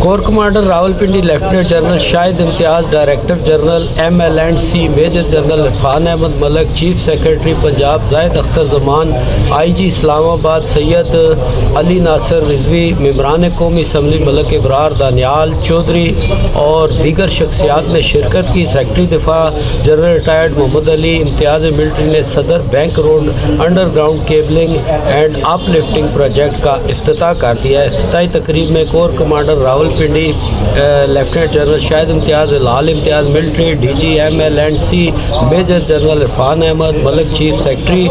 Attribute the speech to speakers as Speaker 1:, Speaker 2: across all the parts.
Speaker 1: کور commander Rawalpindi lieutenant general Shahid Imtiaz, director general ML&C major general Irfan Ahmed Malik, chief secretary Punjab Zahid Akhtar Zaman, IG Islamabad Syed Ali Nasir Rizvi, ممبران قومی assembly ملک ابرار دانیال چودھری اور دیگر شخصیات نے شرکت کی۔ سیکرٹری دفاع جنرل ریٹائرڈ محمد علی امتیاز ملٹری نے Saddar bank road underground cabling and uplifting project کا افتتاح کر دیا۔ افتتاحی تقریب میں corps commander Rawalpindi lieutenant general Shahid Imtiaz, Hilal Imtiaz military, DG ML&C major general Irfan Ahmed Malik, chief secretary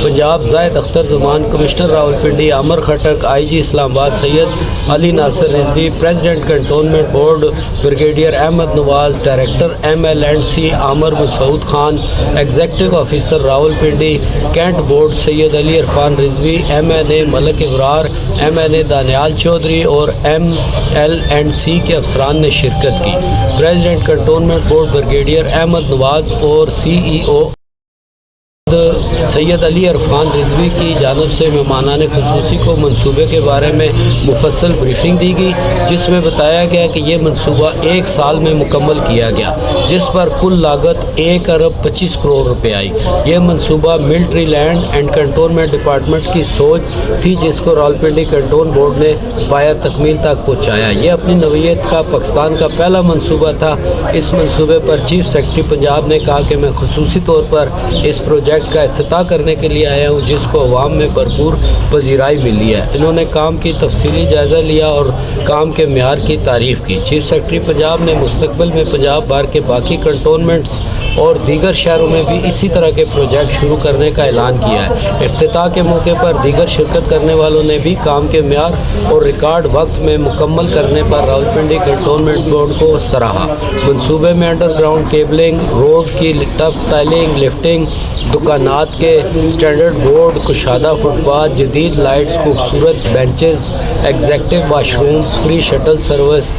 Speaker 1: Punjab Zahid Akhtar Zaman, commissioner Rawalpindi Amir Khattak, IG Islamabad Syed Ali Nasir Rizvi, president cantonment board brigadier Ahmed Nawaz, director ML&C Amir Masood Khan, executive officer Rawalpindi cantt board سید Ali Irfan Rizvi, MNA Malik Abrar, MNA Daniyal Chaudhry اور ML&C کے افسران نے شرکت کی۔ President cantonment board brigadier Ahmed Nawaz اور CEO سید علی عرفان رضوی کی جانب سے مہمانان خصوصی کو منصوبے کے بارے میں مفصل بریفنگ دی گئی، جس میں بتایا گیا کہ یہ منصوبہ 1 سال میں مکمل کیا گیا، جس پر کل لاگت 1 ارب 25 کروڑ روپے آئی۔ یہ منصوبہ military land and cantonment department کی سوچ تھی، جس کو راولپنڈی کنٹون بورڈ نے پایا تکمیل تک پہنچایا۔ یہ اپنی نوعیت کا پاکستان کا پہلا منصوبہ تھا۔ اس منصوبے پر چیف سیکرٹری پنجاب نے کہا کہ میں خصوصی طور پر اس پروجیکٹ کا افتتاح کرنے کے لیے آیا ہوں، جس کو عوام میں بھرپور پذیرائی ملی ہے۔ انہوں نے کام کی تفصیلی جائزہ لیا اور کام کے معیار کی تعریف کی۔ چیف سیکرٹری پنجاب نے مستقبل میں پنجاب بھر کے باقی کنٹونمنٹس اور دیگر شہروں میں بھی اسی طرح کے پروجیکٹ شروع کرنے کا اعلان کیا ہے۔ افتتاح کے موقع پر دیگر شرکت کرنے والوں نے بھی کام کے معیار اور ریکارڈ وقت میں مکمل کرنے پر راولپنڈی کنٹونمنٹ بورڈ کو سراہا۔ منصوبے میں انڈر گراؤنڈ کیبلنگ، روڈ کی ٹف ٹائلنگ، لفٹنگ، دکانات کے اسٹینڈرڈ بورڈ، کشادہ فٹ پاتھ، جدید لائٹس، خوبصورت benches, executive washrooms, free shuttle service,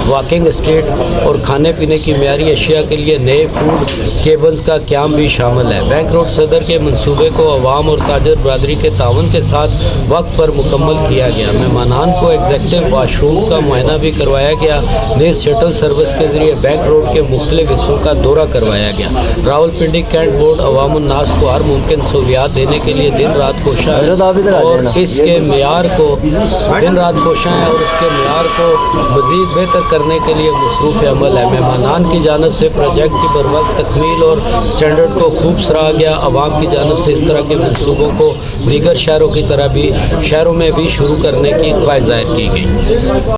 Speaker 1: walking street اور کھانے پینے کی معیاری اشیاء کے لیے نئے فوڈ کیبنز کا قیام بھی شامل ہے۔ بینک روڈ صدر کے منصوبے کو عوام اور تاجر برادری کے تعاون کے ساتھ وقت پر مکمل کیا گیا۔ مہمانان کو ایگزیکٹو واش رومز کا معائنہ بھی کروایا گیا۔ نئے شٹل سروس کے ذریعے بینک روڈ کے مختلف حصوں کا دورہ کروایا گیا۔ راولپنڈی کینٹ بورڈ عوام الناس کو ہر ممکن سہولیات دینے کے لیے دن رات کوشاں ہے اور اس کے معیار کو مزید بہتر کرنے کے لیے مصروف عمل ہے۔ مہمانان کی جانب سے پروجیکٹ کی بروقت تکمیل اور اسٹینڈرڈ کو خوب سراہا گیا۔ عوام کی جانب سے اس طرح کے منصوبوں کو دیگر شہروں کی طرح بھی شہروں میں بھی شروع کرنے کی خواہش ظاہر کی گئی۔